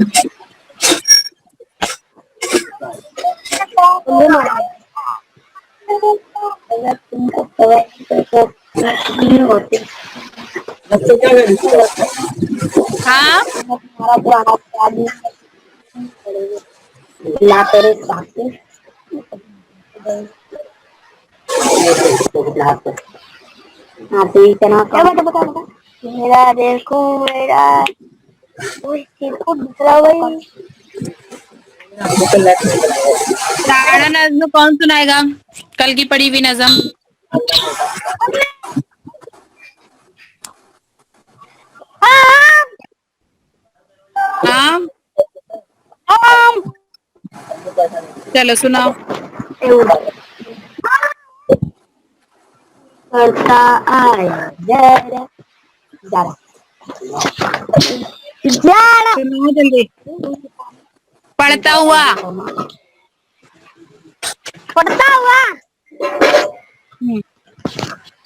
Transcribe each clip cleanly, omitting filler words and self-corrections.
हाँ। हाँ तो इतना क्या बता मेरा देखो मेरा को दूसरा वही राणा नज्म कौन सुनाएगा? कल की पढ़ी हुई नज्म। हाँ, चलो सुनाओ। करता आया जरा जरा जरा सुनाओ जल्दी। पढ़ता हुआ। पढ़ता हुआ हम्म,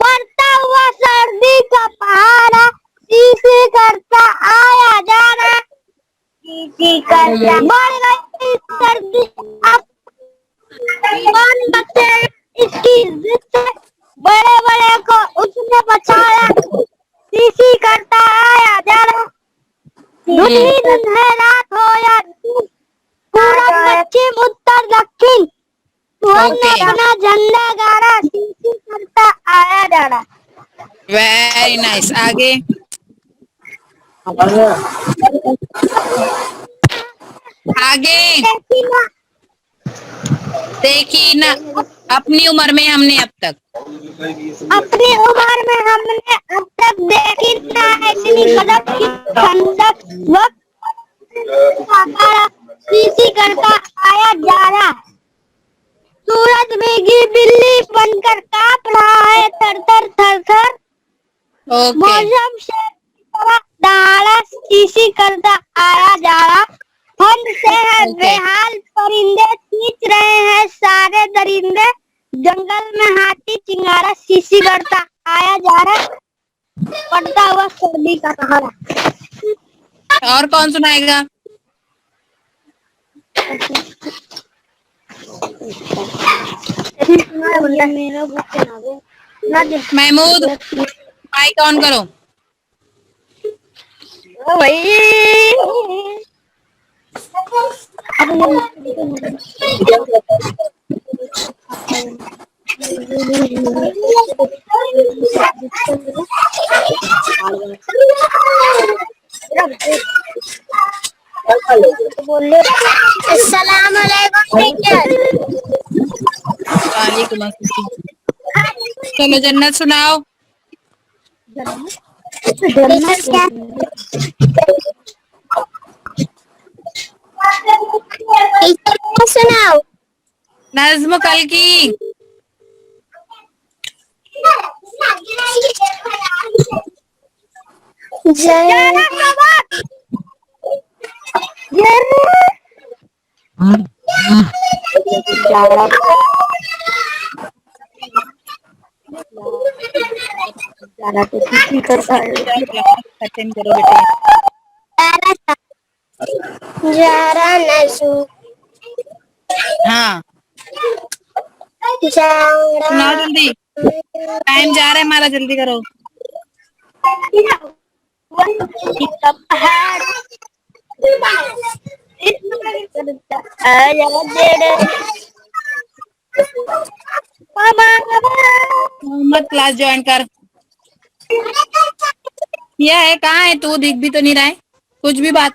पढ़ता हुआ सर्दी का पहाड़ा शीशी करता आया जाना शीशी करता बढ़ गई सर्दी अब कौन बचे इसकी इज्जत से बड़े बड़े को उसने बचाया शीशी करता आया जाना धुन ही धुन है रात हो या दिन, पूरब पश्चिम उत्तर दक्षिण तुमने ओके, अपना झंडा गाड़ा शीशी करता आया जाना वेरी नाइस। आगे। आगे। देखी ना अपनी उम्र में हमने अब तक। अपनी उम्र में हमने अब तक देखी ना इतनी गजब की ठंडक वक्त का शीशी करता आया जा रहा सूरज भीगी बिल्ली बनकर कांप रहा है थर थर थर थर ओके, मौसम से दहाड़ा शीशी करता आया जा रहा ठंड से है ओके, बेहाल परिंदे खींच रहे हैं सारे दरिंदे जंगल में हाथी चिंगारा शीशी करता आया जा रहा पड़ता हुआ सर्दी का सहारा और कौन सुनाएगा? मेरा बुक ना दे महमूद, माइक ऑन करो। ओ भाई बोले अस्सलाम वालेकुम टीचर वालेकुम अस्सलाम। चलो जन्नत सुनाओ। टीचर क्या टीचर क्या सुनाओ नज्म कल की। जय जाना तो किसी करता है अटेंड करो बेटे। जरा नजू हाँ, जरा सुनाओ जल्दी। टाइम जा रहा है हमारा, जल्दी करो। पहाड़ आया जेड़े मोहम्मद क्लास ज्वाइन कर। यह है, कहाँ है तू? दिख भी तो नहीं रहा है कुछ भी बात।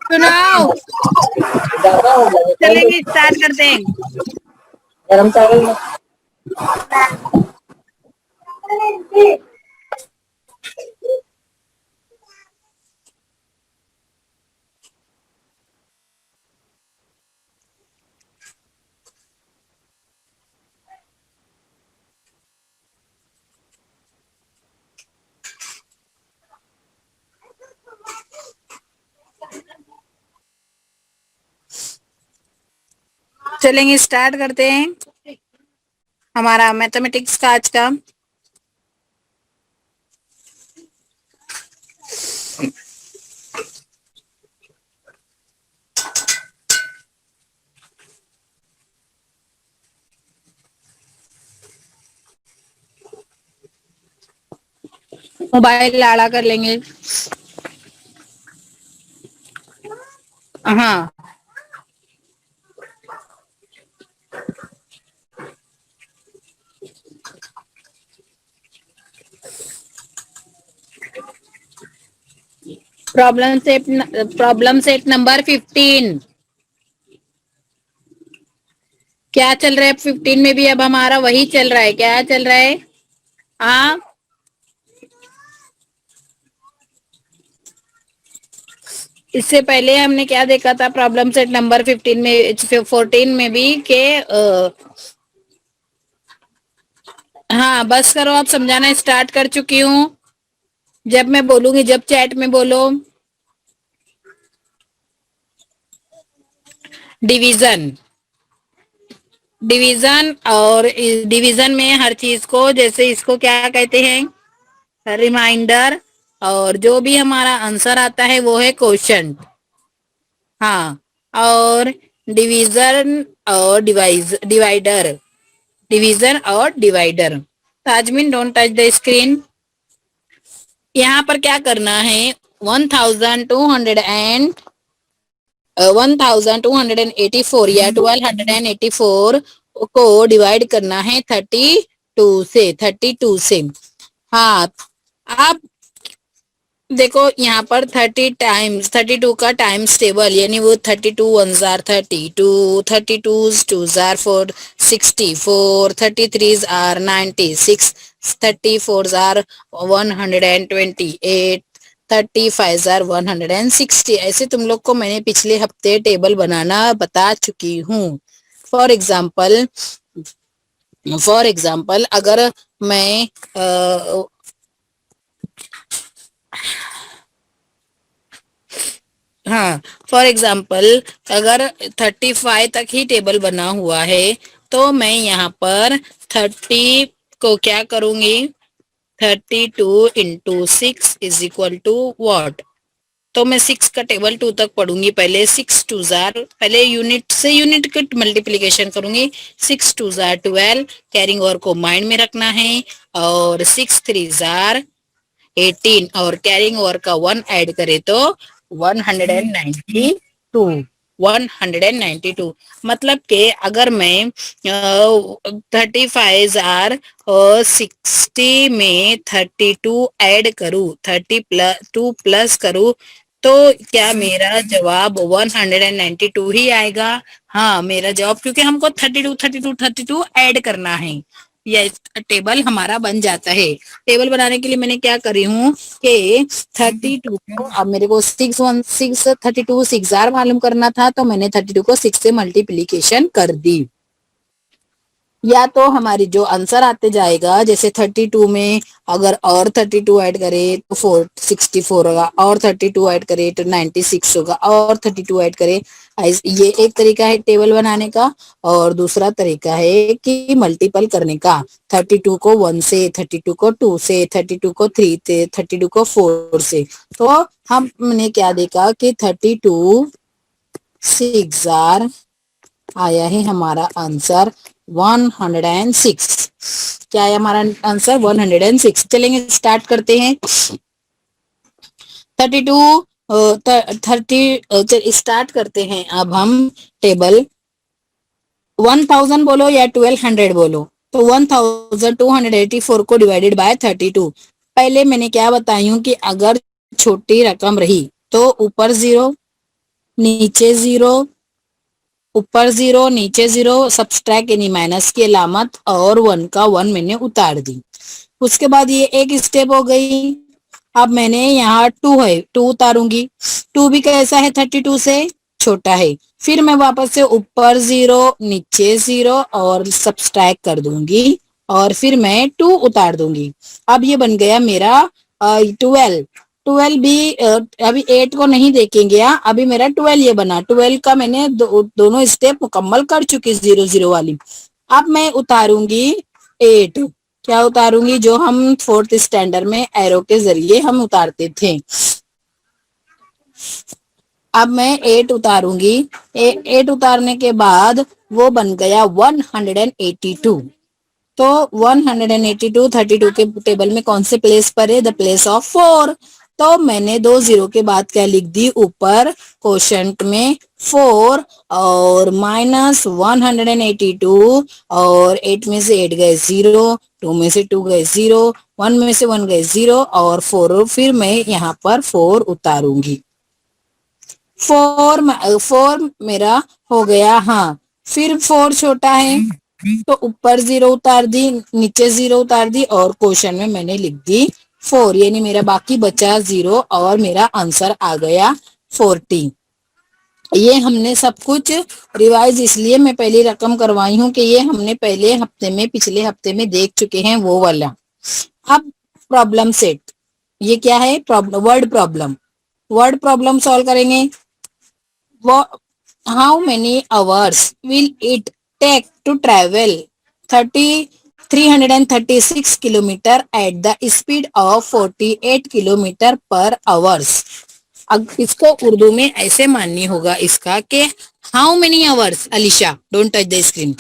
सुनाओ। चलेंगे, स्टार्ट करते हैं। गरम चावल चलेंगे, स्टार्ट करते हैं। हमारा मैथमेटिक्स का आज का। मोबाइल आड़ा कर लेंगे। हाँ, प्रॉब्लम सेट नंबर 15। क्या चल रहा है 15 में भी? अब हमारा वही चल रहा है। क्या चल रहा है? हाँ, इससे पहले हमने क्या देखा था प्रॉब्लम सेट नंबर 15 में, 14 में भी के हाँ बस करो, आप समझाना स्टार्ट कर चुकी हूँ। जब मैं बोलूंगी, जब चैट में बोलो। डिवीजन, डिवीजन और डिवीजन में हर चीज को, जैसे इसको क्या कहते हैं, रिमाइंडर। और जो भी हमारा आंसर आता है वो है क्वेश्चन। हाँ, और डिवीजन और डिवाइडर, डिवीजन और divider. Tajmeen don't touch the screen. यहाँ पर क्या करना है, 1284 या 1284 को डिवाइड करना है 32 से। हाँ, आप देखो यहाँ पर 32 का टाइम्स टेबल, यानी वो 32 one are 32, 32 2 are 4 64, 33 are 96, 34 are 128, 35 are 160। ऐसे तुम लोग को मैंने पिछले हफ्ते टेबल बनाना बता चुकी हूँ। फॉर एग्जाम्पल, अगर मैं हाँ, फॉर एग्जाम्पल अगर 35 तक ही टेबल बना हुआ है, तो मैं यहाँ पर 30 को क्या करूंगी, 32 × 6 = व्हाट। तो मैं 6 का टेबल 2 तक पढ़ूंगी। पहले 6 2 जार, पहले यूनिट से यूनिट के मल्टीप्लीकेशन करूंगी। 6 2 जार 12, कैरिंग ओवर को माइंड में रखना है। और 6 3 जार 18, और कैरिंग ओवर का 1 ऐड करे तो 192। 192 मतलब के अगर मैं 35 जार 60 में 32 ऐड करूँ, 32 प्लस करूँ, तो क्या मेरा जवाब 192 ही आएगा? हाँ, मेरा जवाब, क्योंकि हमको 32 ऐड करना है। ये टेबल हमारा बन जाता है। टेबल बनाने के लिए मैंने क्या करी हूँ कि 32 को, अब मेरे को 32 6 जार मालूम करना था, तो मैंने 32 को 6 से मल्टीप्लीकेशन कर दी। या तो हमारी जो आंसर आते जाएगा, जैसे 32 में अगर और 32 ऐड करे तो 64 होगा, और 32 ऐड करे तो 96 होगा, और 32 ऐड करे। ये एक तरीका है टेबल बनाने का। और दूसरा तरीका है कि मल्टीपल करने का। 32 को 1 से, 32 को 2 से, 32 को 3 से, 32 को 4 से। तो हमने क्या देखा कि 32 6 जार आया है हमारा आंसर 106। क्या है हमारा आंसर? 106। चलेंगे, स्टार्ट करते हैं। 32 30 स्टार्ट करते हैं। अब हम टेबल 1000 बोलो या 1200 बोलो, तो 1284 को डिवाइडेड बाय 32। पहले मैंने क्या बताई हूँ कि अगर छोटी रकम रही तो ऊपर 0, नीचे 0, ऊपर 0 नीचे 0, सब्सट्रैक्ट यानी माइनस की अलामत, और 1 का 1 मैंने उतार दी। उसके बाद ये एक स्टेप हो गई। अब मैंने यहाँ 2 है, 2 उतारूंगी। 2 भी कैसा है? 32 से छोटा है। फिर मैं वापस से ऊपर 0 नीचे 0 और सब्सट्रैक्ट कर दूंगी, और फिर मैं 2 उतार दूंगी। अब ये बन गया मेरा 12। 12 भी अभी 8 को नहीं देखेंगे। अभी मेरा 12 ये बना। 12 का मैंने दोनों स्टेप मुकम्मल कर चुकी, 0 0 वाली। अब मैं उतारूंगी 8। क्या उतारूंगी? जो हम फोर्थ स्टैंडर्ड में एरो के जरिए हम उतारते थे। अब मैं 8 उतारूंगी। 8 उतारने के बाद वो बन गया 182। तो 182 32 के टेबल में कौन से प्लेस पर है? The place of 4। तो मैंने दो जीरो के बाद क्या लिख दी? ऊपर क्वोशंट में 4 और माइनस 182 और 8 में से 8 गए 0, 2 में से 2 गए 0, 1 में से 1 गए 0 और 4। फिर मैं यहाँ पर 4 उतारूंगी। 4 मेरा हो गया। हाँ, फिर 4 छोटा है तो ऊपर 0 उतार दी, नीचे 0 उतार दी और क्वेश्चन में मैंने लिख दी 4। यानी मेरा बाकी बचा 0 और मेरा आंसर आ गया 40। ये हमने सब कुछ रिवाइज इसलिए मैं पहली रकम करवाई हूँ कि ये हमने पहले हफ्ते में, पिछले हफ्ते में देख चुके हैं वो वाला। अब प्रॉब्लम सेट, ये क्या है? Problem, word problem. Word problem solve करेंगे। How many hours will it take to travel 336 kilometer at the speed of 48 kilometer per hours? अब इसको उर्दू में ऐसे माननी होगा इसका कि how many hours, Alisha don't touch the screen,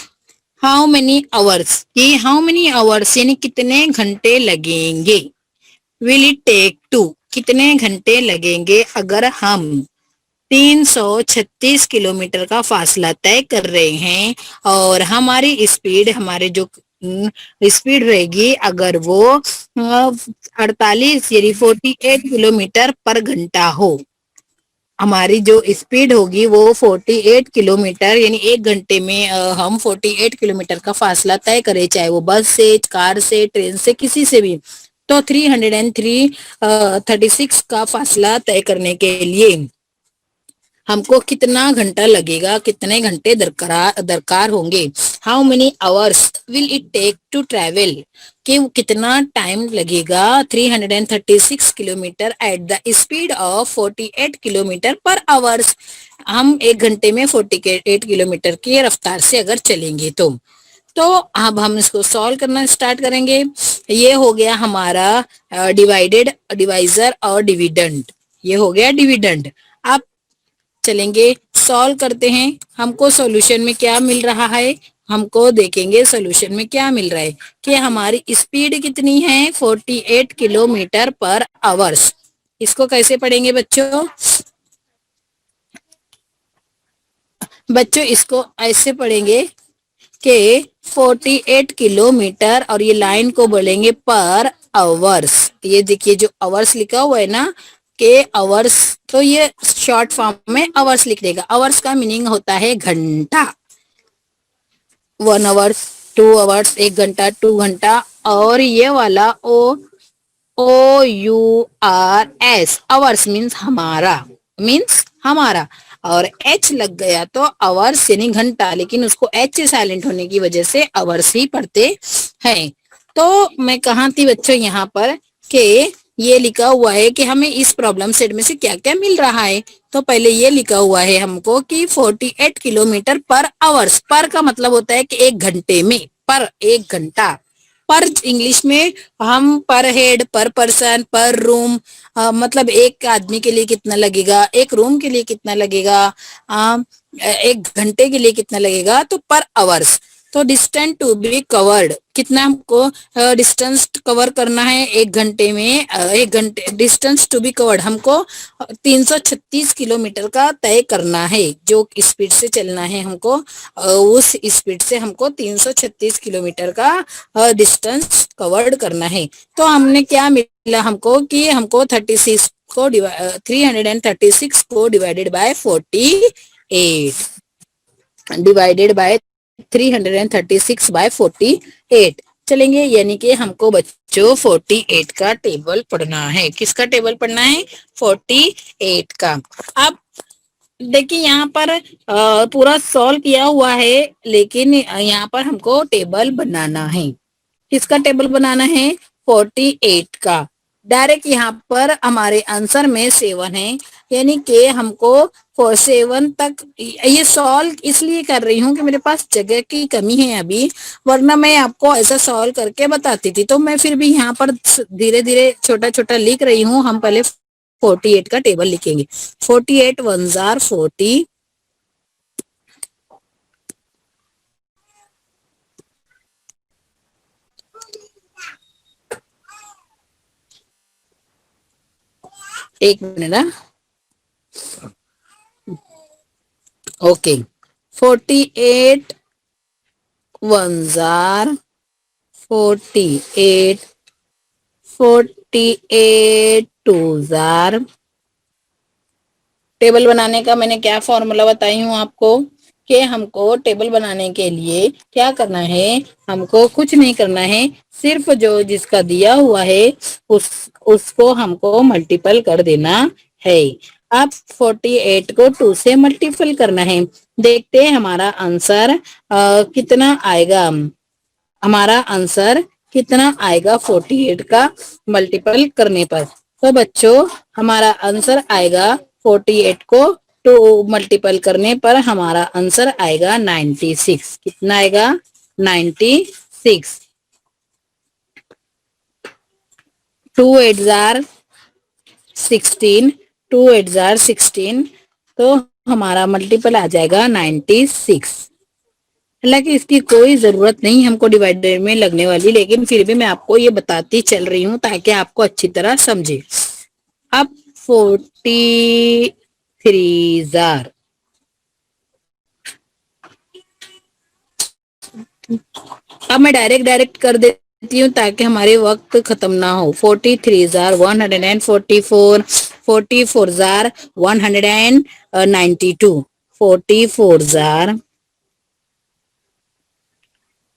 how many hours, ये हाउ मेनी आवर्स यानी कितने घंटे लगेंगे, विल इट टेक टू कितने घंटे लगेंगे अगर हम 336 किलोमीटर का फासला तय कर रहे हैं और हमारी स्पीड, हमारे जो स्पीड रहेगी अगर वो 48 यानी 48 किलोमीटर पर घंटा हो। हमारी जो स्पीड होगी वो 48 किलोमीटर यानी एक घंटे में हम 48 किलोमीटर का फासला तय करें, चाहे वो बस से, कार से, ट्रेन से, किसी से भी। तो 36 का फासला तय करने के लिए हमको कितना घंटा लगेगा, कितने घंटे दरकार होंगे। How many hours will it take to travel, कि कितना टाइम लगेगा 336 kilometre at the speed of 48 kilometre per hours. हम एक घंटे में 48 किलोमीटर की रफ्तार से अगर चलेंगे तो अब हम इसको सॉल्व करना स्टार्ट करेंगे। ये हो गया हमारा डिवाइडेड, डिवाइजर और डिविडेंड। ये हो गया डिविडेंड। अब चलेंगे सॉल्व करते हैं। हमको सॉल्यूशन में क्या मिल रहा है, हमको देखेंगे सॉल्यूशन में क्या मिल रहा है कि हमारी स्पीड कितनी है 48 किलोमीटर पर आवर्स। इसको कैसे पढ़ेंगे बच्चों? बच्चों इसको ऐसे पढ़ेंगे कि 48 किलोमीटर और ये लाइन को बोलेंगे पर आवर्स। ये देखिए जो आवर्स लिखा हुआ है ना के आवर्स, तो ये शॉर्ट फॉर्म में आवर्स लिख देगा। आवर्स का मीनिंग होता है घंटा। 1 आवर्स, 2 आवर्स, 1 घंटा, 2 घंटा। और ये वाला OURS, आवर्स मीन्स हमारा, मीन्स हमारा। और H लग गया तो आवर्स यानी घंटा, लेकिन उसको H साइलेंट होने की वजह से आवर्स ही पढ़ते हैं। तो मैं कहाँ थी बच्चों? यहाँ पर कि ये लिखा हुआ है कि हमें इस प्रॉब्लम सेट में से क्या क्या मिल रहा है। तो पहले ये लिखा हुआ है हमको कि 48 किलोमीटर पर आवर्स। पर का मतलब होता है कि एक घंटे में, पर एक घंटा। पर इंग्लिश में हम पर हेड, पर पर्सन, पर रूम, मतलब एक आदमी के लिए कितना लगेगा, एक रूम के लिए कितना लगेगा, एक घंटे के लिए कितना लगेगा, तो पर आवर्स। तो डिस्टेंस टू बी कवर्ड, कितना हमको डिस्टेंस कवर करना है एक घंटे में, एक घंटे डिस्टेंस टू बी कवर्ड हमको 336 किलोमीटर का तय करना है। जो स्पीड से चलना है हमको, उस स्पीड से हमको 336 किलोमीटर का डिस्टेंस कवर्ड करना है। तो हमने क्या मिला हमको कि हमको 336 को डिवाइडेड बाय 48, डिवाइडेड बाय 336/48 चलेंगे। यानी कि हमको बच्चों 48 का टेबल पढ़ना है। किसका टेबल पढ़ना है? 48 का। अब देखिए यहाँ पर पूरा सॉल्व किया हुआ है, लेकिन यहाँ पर हमको टेबल बनाना है। किसका टेबल बनाना है? 48 का। डायरेक्ट यहाँ पर हमारे आंसर में 7 है, यानी कि हमको 7 तक ये सॉल्व इसलिए कर रही हूँ कि मेरे पास जगह की कमी है अभी, वरना मैं आपको ऐसा सॉल्व करके बताती थी। तो मैं फिर भी यहाँ पर धीरे धीरे छोटा छोटा लिख रही हूँ। हम पहले 48 का टेबल लिखेंगे। 48 1s are 40, एक minute. Okay, 48 1s are 48, 48 2s are। Table बनाने का मैंने क्या फॉर्मूला बताई हूँ आपको कि हमको टेबल बनाने के लिए क्या करना है, हमको कुछ नहीं करना है, सिर्फ जो जिसका दिया हुआ है उस उसको हमको मल्टीपल कर देना है। अब 48 को 2 से मल्टीपल करना है। देखते हैं हमारा आंसर कितना आएगा। हमारा आंसर कितना आएगा 48 का मल्टीपल करने पर। तो बच्चों हमारा आंसर आएगा 48 को 2 मल्टीपल करने पर हमारा आंसर आएगा 96। कितना आएगा? 96। 2 8s are 16, 2 8s are 16, तो हमारा मल्टीपल आ जाएगा 96। हालांकि इसकी कोई जरूरत नहीं हमको डिवाइडर में लगने वाली, लेकिन फिर भी मैं आपको ये बताती चल रही हूँ ताकि आपको अच्छी तरह समझे। अब 43 जार, अब मैं डायरेक्ट कर देती हूँ ताकि हमारे वक्त खत्म ना हो। 43 jar 144, 44 jar 192, 44 jar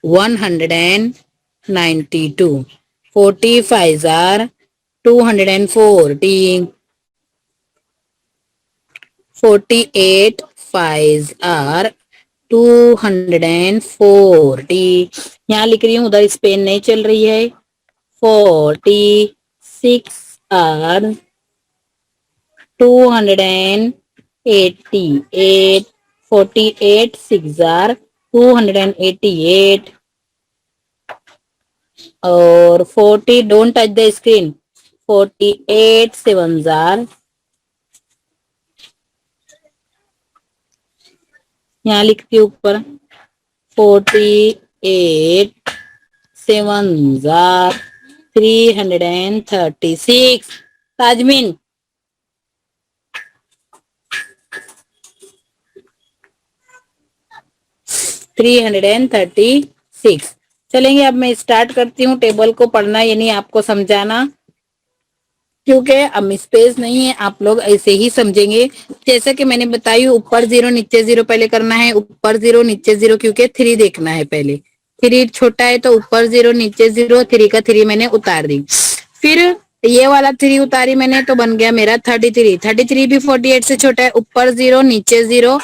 192, 45 are 240, 48 5 are 240। यहाँ लिख रही हूँ, उधर स्पेन नहीं चल रही है। 46 are 288, 48 6 are 288, और 40, don't touch the screen, 48 7 jar, यहाँ लिखती हूँ ऊपर 48 7 जार 336। ताजमीन, 336। चलेंगे, अब मैं स्टार्ट करती हूँ टेबल को पढ़ना, यानी आपको समझाना, क्योंकि अब स्पेस नहीं है, आप लोग ऐसे ही समझेंगे। जैसा कि मैंने बताई, ऊपर 0 नीचे 0 पहले करना है, ऊपर 0 नीचे 0, क्योंकि 3 देखना है पहले। 3 छोटा है तो ऊपर 0 नीचे 0, 3 का 3 मैंने उतार दी। फिर ये वाला 3 उतारी मैंने तो बन गया मेरा 33। 33 भी 48 से छोटा है, ऊपर 0 नीचे 0,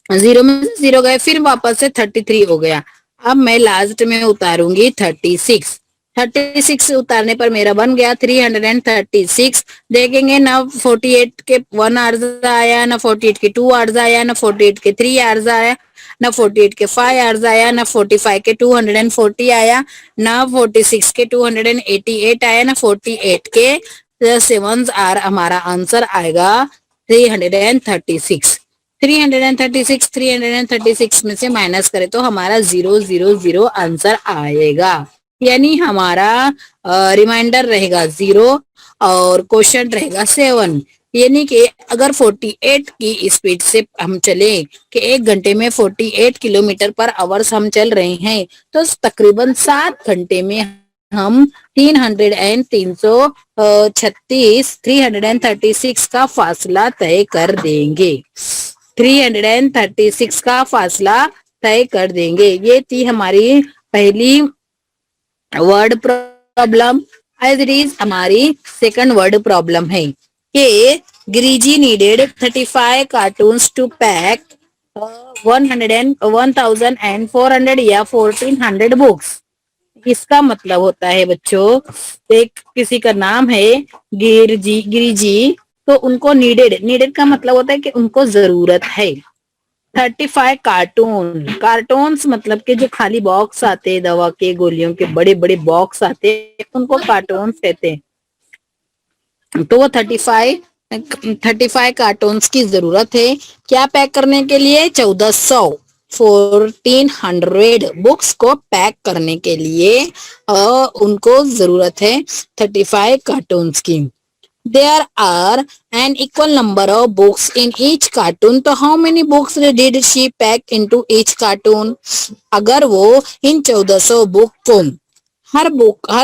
0 में 0 गए, फिर वापस से 33 हो गया। अब मैं लास्ट में उतारूंगी 36। 36 उतारने पर मेरा बन गया 336। देखेंगे ना 48 के 1 आर्ज आया, ना 48 के 2 आर्ज आया, ना 48 के 3 आर्ज आया, ना 48 के 5 आर्ज आया, ना 45 के 240 आया, ना 46 के 288 आया, ना 48 के 7 आर। हमारा आंसर आएगा 336। 336, 336 में से माइनस करें तो हमारा 000 आंसर आएगा, यानी हमारा रिमाइंडर रहेगा 0 और क्वेश्चन रहेगा 7। यानी कि अगर 48 की स्पीड से हम चले कि 1 घंटे में 48 किलोमीटर पर आवर्स हम चल रहे हैं, तो तकरीबन 7 घंटे में हम 336 का फासला तय कर देंगे। 336 का फासला तय कर देंगे। ये थी हमारी पहली word problem. As it is हमारी सेकंड वर्ड प्रॉब्लम है कि Giriji needed 35 cartons to pack 1400 या 1400 बुक्स। इसका मतलब होता है बच्चों, एक किसी का नाम है गिरिजी, तो उनको नीडेड का मतलब होता है कि उनको जरूरत है। 35 कार्टून, कार्टून्स मतलब के जो खाली बॉक्स आते हैं दवा के गोलियों के बड़े बड़े बॉक्स आते हैं उनको कार्टून्स कहते हैं। तो वो 35 कार्टून्स की जरूरत है क्या पैक करने के लिए? 1400, 1400 बुक्स को पैक करने के लिए उनको जरूरत है 35 कार्टून्स की। There are an equal number of books in each cartoon. तो how many books did she pack into each cartoon? अगर वो इन 1400 बुक को हर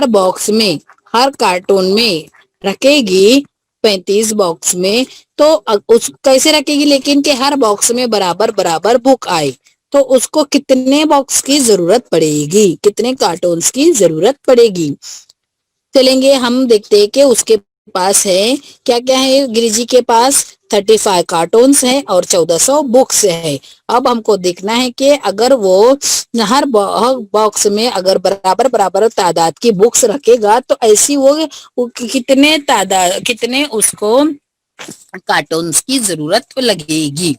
बॉक्स में, हर कार्टून में रखेगी, 35 बॉक्स में, तो उस कैसे रखेगी लेकिन कि हर बॉक्स में बराबर बराबर बुक आए, तो उसको कितने बॉक्स की जरूरत पड़ेगी, कितने कार्टून्स की जरूरत पड़ेगी? चलेंगे हम देखते हैं कि उसके पास है क्या क्या है। गिरिजी के पास 35 कार्टून्स है और 1400 बुक्स है। अब हमको देखना है कि अगर वो हर बॉक्स में अगर बराबर बराबर तादाद की बुक्स रखेगा तो ऐसी वो कितने तादाद, कितने उसको कार्टून्स की जरूरत लगेगी।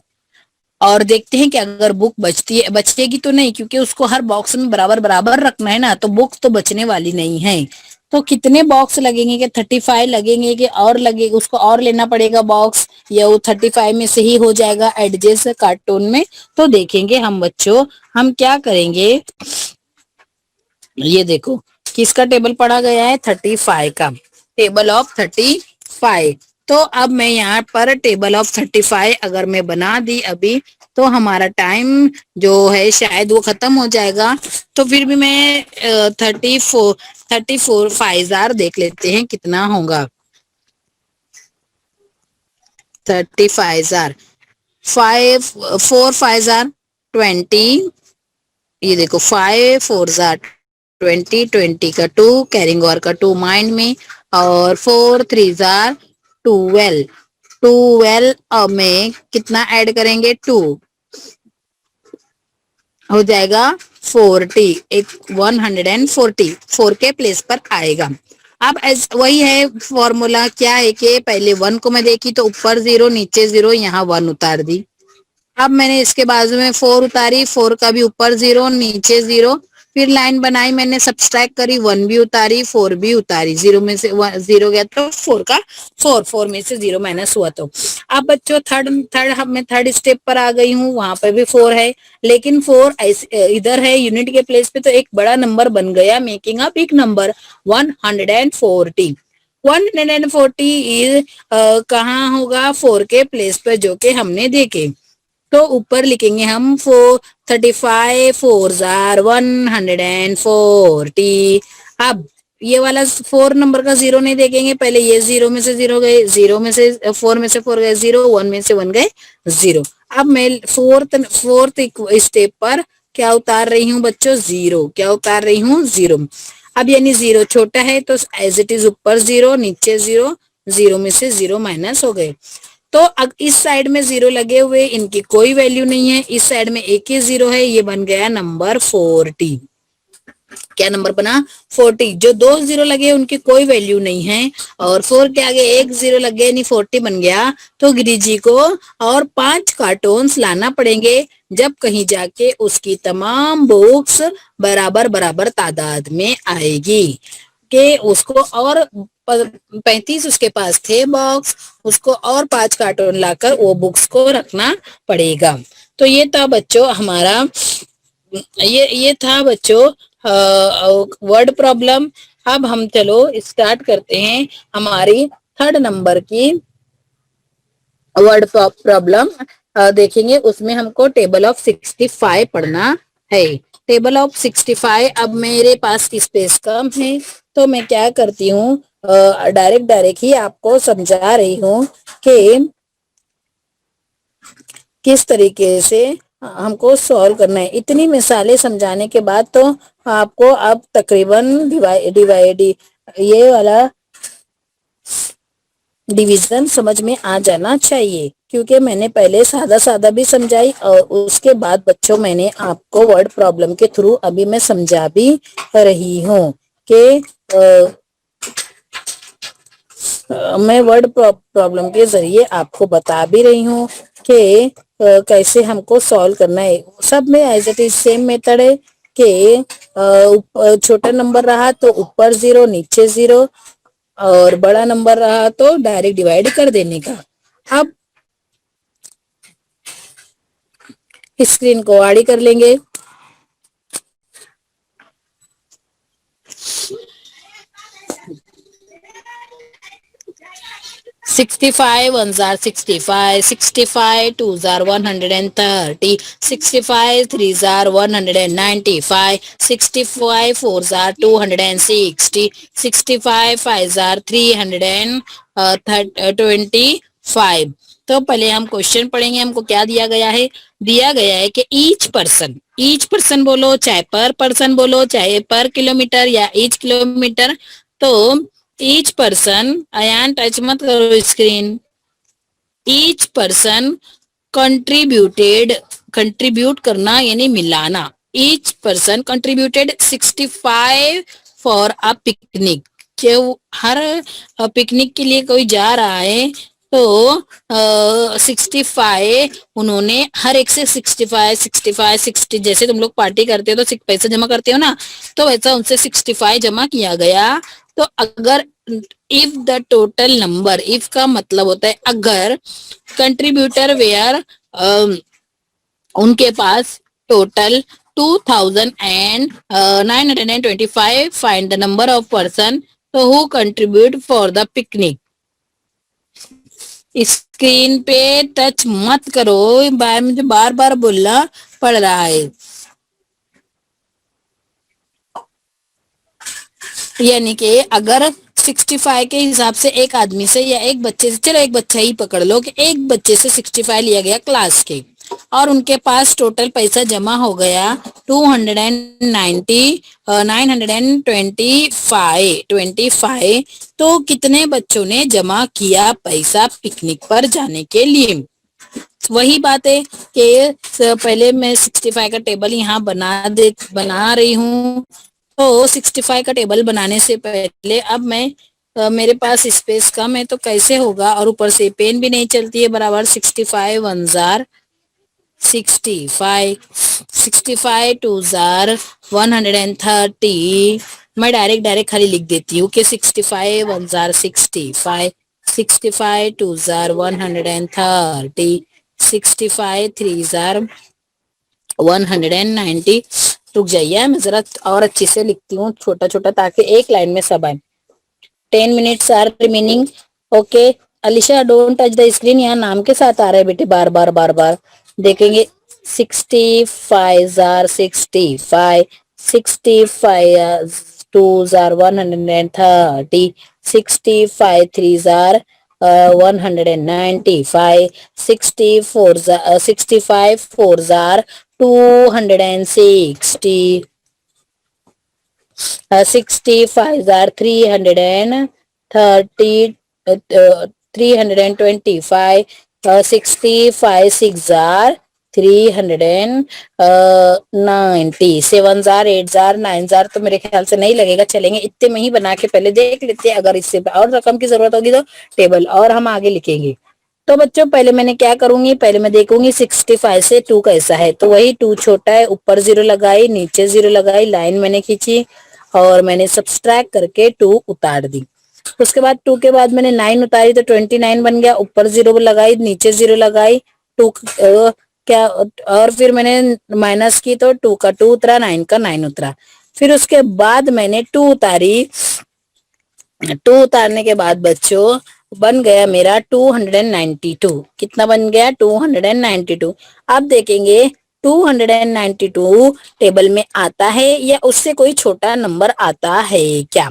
और देखते हैं कि अगर बुक बचती है, बचेगी तो नहीं क्योंकि उसको हर बॉक्स में बराबर बराबर रखना है ना, तो बुक तो बचने वाली नहीं है। तो कितने बॉक्स लगेंगे? कि 35 लगेंगे कि और लगेगा, उसको और लेना पड़ेगा बॉक्स, या वो 35 में से ही हो जाएगा एडजस्ट कार्टून में? तो देखेंगे हम बच्चों, हम क्या करेंगे। ये देखो किसका टेबल पढ़ा गया है? 35 का, टेबल ऑफ 35। तो अब मैं यहाँ पर टेबल ऑफ 35 अगर मैं बना दी अभी, तो हमारा टाइम जो है शायद वो खत्म हो जाएगा। तो फिर भी मैं 34 फाइजार देख लेते हैं कितना होगा। 35 फाइव, 4 5 20। ये देखो 5 4 20, 20 का 2, कैरिंग ओवर का 2 माइंड में, और 4 3 12। 12 अब में कितना ऐड करेंगे? 2 हो जाएगा 40, एक 140 4 के प्लेस पर आएगा। अब वही है फॉर्मूला, क्या है कि पहले 1 को मैं देखी तो ऊपर 0 नीचे 0, यहाँ 1 उतार दी। अब मैंने इसके बाजू में 4 उतारी, 4 का भी ऊपर 0 नीचे 0, फिर लाइन बनाई मैंने, सब्सट्रैक्ट करी, 1 भी उतारी 4 भी उतारी, 0 में से 0 गया तो 4 का 4 में से 0 माइनस हुआ। तो अब बच्चों थर्ड थर्ड मैं थर्ड स्टेप पर आ गई हूँ, वहां पर भी 4 है, लेकिन 4 इधर है यूनिट के प्लेस पे, तो एक बड़ा नंबर बन गया, making a big number 140। 140 is कहाँ होगा? 4 के प्लेस पर, जो कि हमने देखे। तो ऊपर लिखेंगे हम 35 4 140। अब ये वाला 4 नंबर का 0 नहीं देखेंगे, पहले ये 0 में से 0 गए, 0 में से 4 में से 4 गए 0, 1 में से 1 गए 0। अब मैं फोर्थ स्टेप पर क्या उतार रही हूँ बच्चों? 0। क्या उतार रही हूँ? 0। अब यानी 0 छोटा है तो एज इट इज ऊपर 0 नीचे 0, 0 में से 0 माइनस हो गए। तो अब इस साइड में 0 लगे हुए, इनकी कोई वैल्यू नहीं है, इस साइड में एक ही 0 है, ये बन गया नंबर 40। क्या नंबर बना? 40। जो 2 0 लगे उनकी कोई वैल्यू नहीं है, और 4 के आगे एक 0 लग गया यानी 40 बन गया। तो गिरी जी को और 5 कार्टून्स लाना पड़ेंगे, जब कहीं जाके उसकी तमाम बुक्स बराबर बराबर तादाद में आएगी। कि उसको और 35 उसके पास थे बॉक्स, उसको और 5 कार्टून लाकर वो बुक्स को रखना पड़ेगा। तो ये था बच्चों हमारा, ये था बच्चों वर्ड प्रॉब्लम। अब हम चलो स्टार्ट करते हैं हमारी थर्ड नंबर की वर्ड प्रॉब्लम देखेंगे। उसमें हमको टेबल ऑफ 65 पढ़ना है। टेबल ऑफ 65, अब मेरे पास स्पेस कम है तो मैं क्या करती हूँ, डायरेक्ट ही आपको समझा रही हूँ कि किस तरीके से हमको सॉल्व करना है। इतनी मिसालें समझाने के बाद तो आपको अब तकरीबन डिवाइड ये वाला डिवीजन समझ में आ जाना चाहिए, क्योंकि मैंने पहले सादा सादा भी समझाई और उसके बाद बच्चों मैंने आपको वर्ड प्रॉब्लम के थ्रू अभी मैं समझा भी रही हूँ कि मैं वर्ड प्रॉब्लम के जरिए आपको बता भी रही हूँ कि कैसे हमको सॉल्व करना है। सब में as it is same method है कि छोटा नंबर रहा तो ऊपर जीरो नीचे जीरो, और बड़ा नंबर रहा तो डायरेक्ट डिवाइड कर देने का। अब स्क्रीन को आड़ी कर लेंगे। 65 ones are 65, 65 twos are 130, 65 threes are 195, 65 fours are 260, 65 fives are 325। तो पहले हम क्वेश्चन पढ़ेंगे। हमको क्या दिया गया है? दिया गया है कि ईच पर्सन बोलो, चाहे पर पर्सन बोलो, चाहे पर किलोमीटर या ईच किलोमीटर। तो ईच पर्सन, अयान टच मत करो screen. Each person contributed, contribute करना यानी मिलाना। Each person contributed 65 for a picnic. कि हर पिकनिक के लिए कोई जा रहा है तो 65 उन्होंने हर एक से 65 65 60, जैसे तुम लोग पार्टी करते हो तो पैसे जमा करते हो ना, तो वैसा उनसे 65 जमा किया गया। तो अगर if the total number, if का मतलब होता है अगर, कंट्रीब्यूटर वेयर उनके पास total 2925, find the number of person तो who contribute for the picnic. Screen पे टच मत करो, मुझे बार बार बोलना पड़ रहा है। यानी कि अगर 65 के हिसाब से एक आदमी से या एक बच्चे से, चलो एक बच्चा ही पकड़ लो कि एक बच्चे से 65 लिया गया क्लास के, और उनके पास टोटल पैसा जमा हो गया 290 925। तो कितने बच्चों ने जमा किया पैसा पिकनिक पर जाने के लिए? वही बात है कि पहले मैं 65 का टेबल यहाँ बना रही हूँ। तो 65 का टेबल बनाने से पहले अब मैं मेरे पास स्पेस कम है तो कैसे होगा, और ऊपर से पेन भी नहीं चलती है बराबर। 65 वन जार 65, 65 टू जार 130। मैं डायरेक्ट खाली लिख देती हूँ कि 65 one jar 65, 65 two jar 130, 65 three are 190। रुक जाइए, मैं जरा और अच्छे से लिखती हूँ छोटा छोटा, ताकि एक लाइन में सब आए। 10 minutes are remaining. Okay Alisha, don't touch the screen. यहाँ नाम के साथ आ रहा है बेटे, बार बार बार बार देखेंगे। 65 are 65, 65 two jar 130, 65 three jar 195, 65 four are 260, 65 are 330, 325, 65 6 are 390, 7 jar 8 jar 9 jar तो मेरे ख्याल से नहीं लगेगा, चलेंगे इतने में ही बना के पहले देख लेते हैं। अगर इससे और रकम की जरूरत होगी तो टेबल और हम आगे लिखेंगे। तो बच्चों पहले मैंने क्या करूंगी, पहले मैं देखूंगी 65 से 2 कैसा है। तो वही 2 छोटा है, ऊपर जीरो लगाई नीचे जीरो लगाई, लाइन मैंने खींची और मैंने सब्सट्रैक्ट करके 2 उतार दी। उसके बाद 2 के बाद मैंने 9 उतारी तो 29 बन गया, ऊपर जीरो लगाई नीचे जीरो लगाई, 2 क्या, और फिर मैंने माइनस की तो 2 का 2 उतरा, 9 का 9 उतरा। फिर उसके बाद मैंने 2 उतारी, 2 उतारने के बाद बच्चों बन गया मेरा 292। कितना बन गया? 292। अब देखेंगे 292 टेबल में आता है या उससे कोई छोटा नंबर आता है क्या?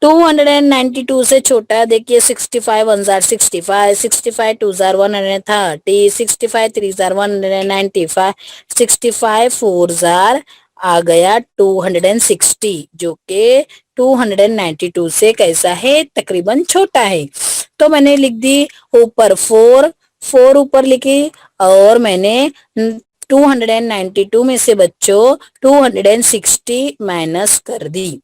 292 से छोटा देखिए 65 one jar 65, 65 two jar 130, 65 three jar 195, 65 four jar आ गया 260, जो कि 292 से कैसा है? तकरीबन छोटा है। तो मैंने लिख दी ऊपर 4, 4 ऊपर लिखी, और मैंने 292 में से बच्चों 260 माइनस कर दी।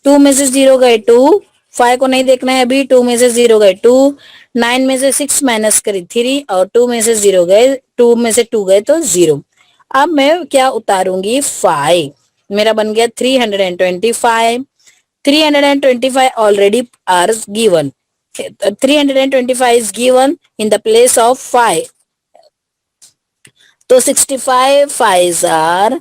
2 में से 0 गए 2, 5 को नहीं देखना है अभी। 2 में से 0 गए 2, 9 में से 6 माइनस करी 3 और 2 में से 0 गए, 2 में से 2 गए तो 0। अब मैं क्या उतारूंगी 5, मेरा बन गया 325। 325 already are given, 325 is given in the place of 5, तो 65 5 are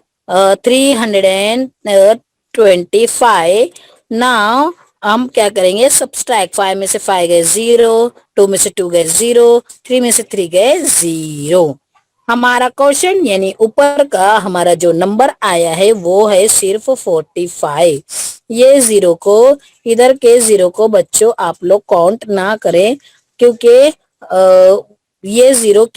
325। नाउ हम क्या करेंगे, सब्सट्रैक्ट 5 में से 5 गए 0, 2 में से 2 गए 0, 3 में से 3 गए 0। हमारा क्वेश्चन यानी ऊपर का हमारा जो नंबर आया है वो है सिर्फ 45। ये जीरो को, इधर के जीरो को बच्चों आप लोग काउंट ना करें, क्योंकि ये जीरो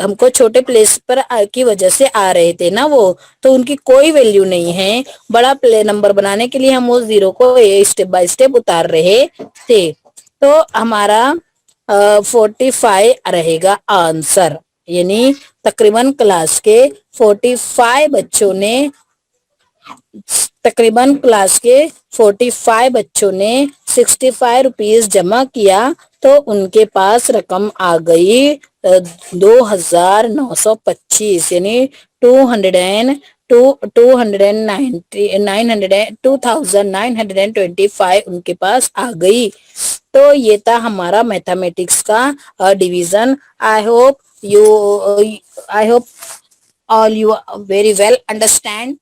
हमको छोटे प्लेस पर की वजह से आ रहे थे ना वो, तो उनकी कोई वैल्यू नहीं है। बड़ा प्ले नंबर बनाने के लिए हम उस जीरो को स्टेप बाय स्टेप उतार रहे थे। तो हमारा 45 रहेगा आंसर, यानी तकरीबन क्लास के 45 बच्चों ने, तकरीबन क्लास के 45 बच्चों ने 65 रुपीज जमा किया, तो उनके पास रकम आ गई 2925, यानी 2925 उनके पास आ गई। तो ये था हमारा मैथमेटिक्स का division. I hope all you very well understand.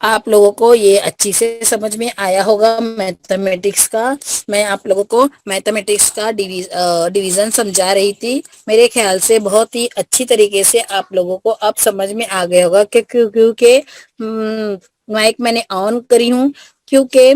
आप लोगों को ये अच्छी से समझ में आया होगा मैथमेटिक्स का। मैं आप लोगों को मैथमेटिक्स का डिवीजन समझा रही थी, मेरे ख्याल से बहुत ही अच्छी तरीके से आप लोगों को अब समझ में आ गया होगा। क्योंकि माइक मैंने ऑन करी हूँ, क्योंकि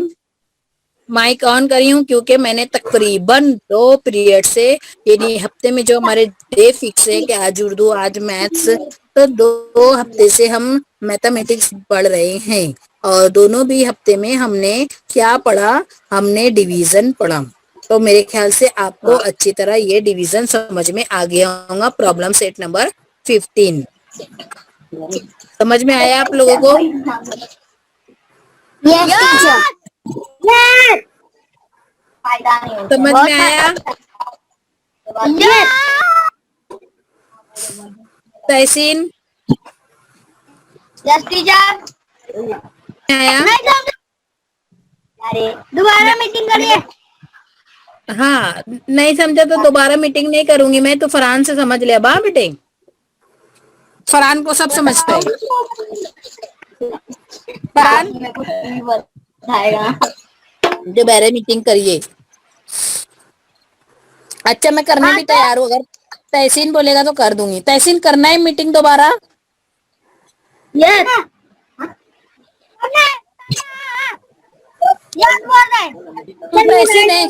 माइक ऑन करी हूँ क्योंकि मैंने तकरीबन 2 पीरियड से, यानी हफ्ते में जो हमारे डे फिक्स है कि आज उर्दू आज मैथ्स, तो 2 हफ्ते से हम मैथमेटिक्स पढ़ रहे हैं। और दोनों भी हफ्ते में हमने क्या पढ़ा, हमने डिवीजन पढ़ा। तो मेरे ख्याल से आपको अच्छी तरह ये डिवीजन समझ में आ गया होगा। प्रॉब्लम सेट नंबर 15 समझ में आया आप लोगों को? यस टीचर, यस समझ में आया? यस तहसीन यस टीचर। आया? नहीं समझ, अरे दोबारा मीटिंग करिए। हाँ, नहीं समझा तो दोबारा मीटिंग नहीं करूंगी मैं, तो फरहान से समझ लिया बा बेटे, फरहान को सब समझता है। फरहान दोबारा मीटिंग करिए। अच्छा, मैं करने भी तैयार हूँ, अगर तहसीन बोलेगा तो कर दूंगी। तहसीन करना है मीटिंग दोबारा? यस यस बोल रहे तू तहसीन है?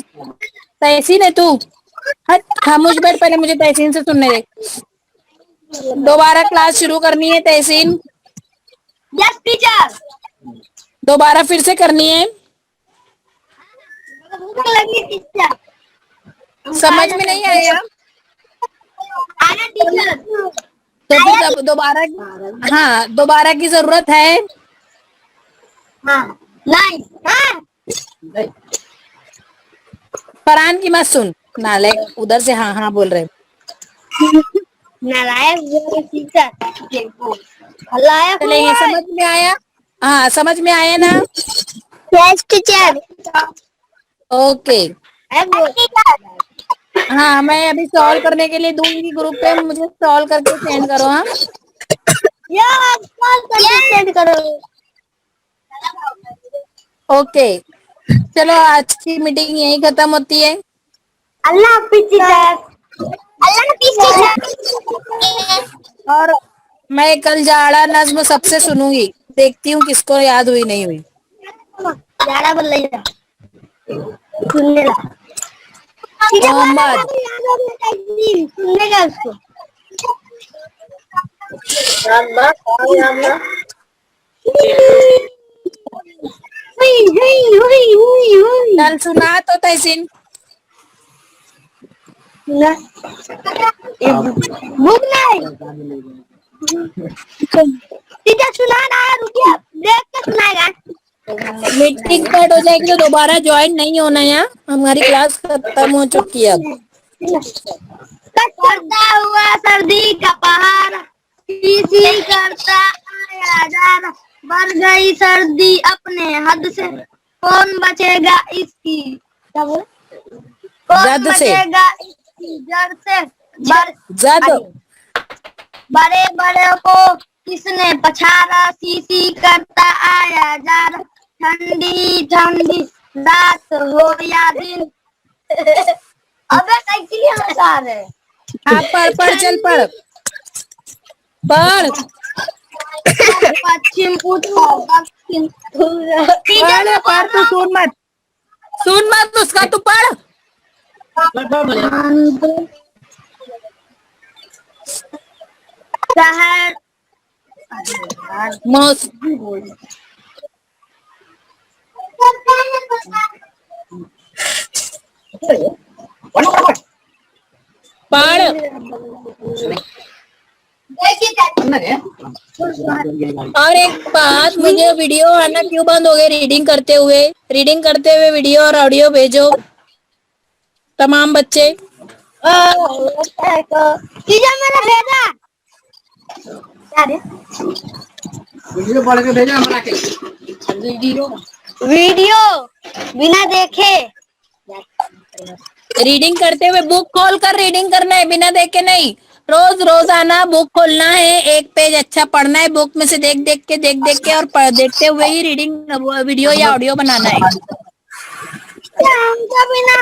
तहसीन है तू? हट, खामोश बैठ, पहले मुझे तहसीन से सुनने दे। दोबारा क्लास शुरू करनी है तहसीन? Yes teacher. दोबारा फिर से करनी है? भूख लगी टीचर। समझ में नहीं आया? आया टीचर। तो फिर दोबारा, हाँ दोबारा की जरूरत है? हाँ नहीं, हाँ फरहान की मत सुन, नालायक, उधर से हाँ हाँ बोल रहे। नालायक वो टीचर, नालायक चलेंगे, समझ में आया? हाँ समझ में आया ना? Yes teacher. ओके, हाँ मैं अभी सॉल्व करने के लिए दूंगी ग्रुप पे, मुझे सॉल्व करके सेंड करो। हाँ यस सेंड करो। ओके, चलो आज की मीटिंग यही खत्म होती है। अल्लाह हाफिज टीचर। अल्लाह हाफिज टीचर। और मैं कल जाड़ा नज्म सबसे सुनूंगी, देखती हूँ किसको याद हुई नहीं हुई। जाड़ा बोल रही है, सुनने ला मोहम्मद सुनने का उसको। कल सुना तो तहसीन। भूख नहीं टीचर, सुना ना, रुकिए देख के सुना। मीटिंग स्टार्ट हो जाएगी तो दोबारा ज्वाइन नहीं होना है। हमारी क्लास खत्म हो चुकी है अब। करता हुआ सर्दी का पहाड़, सी करता आया जा रहा, बढ़ गई सर्दी अपने हद से, कौन बचेगा इसकी, क्या बोले, कौन जद से बचेगा इसकी जड़ से, जद बड़े बड़े को किसने पछाड़ा, सी करता आया जा रहा, ठंडी ठंडी रात हो या दिन। अबे कैसी हंसा रहे, आप पढ़ चल पढ़ पढ़ पश्चिम उत्तर दक्षिण पढ़ तू सुन मत उसका तू पढ़। शहर मौस पढ़। और एक बात, मुझे वीडियो आना क्यों बंद हो गया? रीडिंग करते हुए वीडियो और ऑडियो भेजो तमाम बच्चे। टीचर मैंने भेजा, वीडियो पढ़ के भेजा हमरा के। वीडियो बिना देखे, रीडिंग करते हुए बुक खोल कर रीडिंग करना है, बिना देखे नहीं। रोजाना बुक खोलना है, एक पेज अच्छा पढ़ना है, बुक में से देख देख के और देखते हुए ही रीडिंग वीडियो या ऑडियो बनाना है। बिना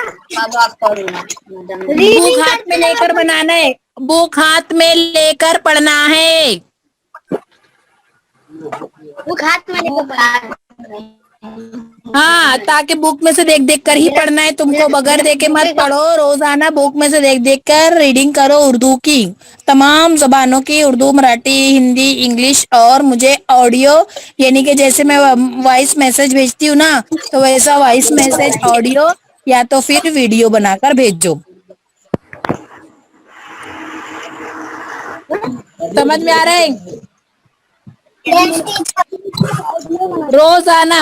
बुक हाथ में लेकर बनाना है, बुक हाथ में लेकर पढ़ना है। बुक हाथ में लेकर पढ़ा, हाँ, ताकि बुक में से देख कर ही पढ़ना है तुमको, बगैर देखे मत पढ़ो। रोजाना बुक में से देख कर रीडिंग करो उर्दू की, तमाम जबानों की, उर्दू, मराठी, हिंदी, इंग्लिश। और मुझे ऑडियो, यानी कि जैसे मैं वॉइस मैसेज भेजती हूँ ना, तो वैसा वॉइस मैसेज ऑडियो या तो फिर वीडियो बनाकर भेजो। समझ में आ रहा है? रोजाना